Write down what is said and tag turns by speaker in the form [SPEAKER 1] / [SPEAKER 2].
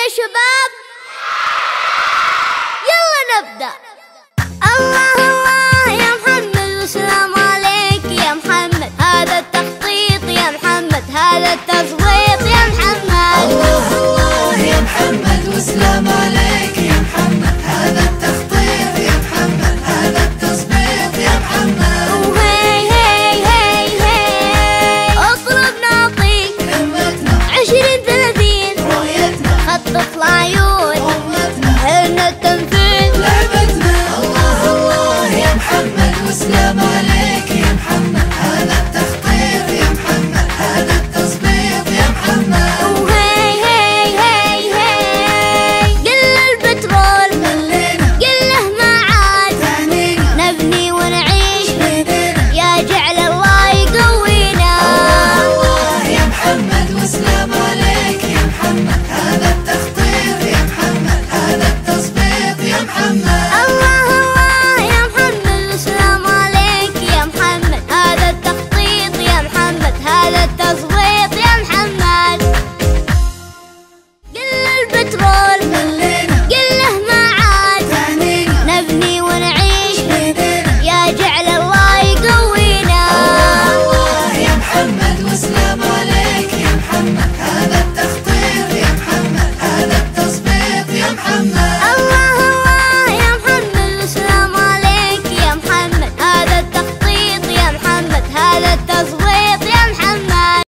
[SPEAKER 1] يا شباب، يلا نبدأ. الله الله يا محمد والسلام عليك يا محمد، هذا التخطيط يا محمد، هذا التظبيط يا محمد.
[SPEAKER 2] الله الله يا محمد والسلام عليك يا محمد، هذا التخطيط يا محمد، هذا التظبيط يا محمد.
[SPEAKER 1] وهي هي هي هي اطلب نعطيك
[SPEAKER 2] همتنا
[SPEAKER 1] 20 30
[SPEAKER 2] رؤيتنا
[SPEAKER 1] خطط لاين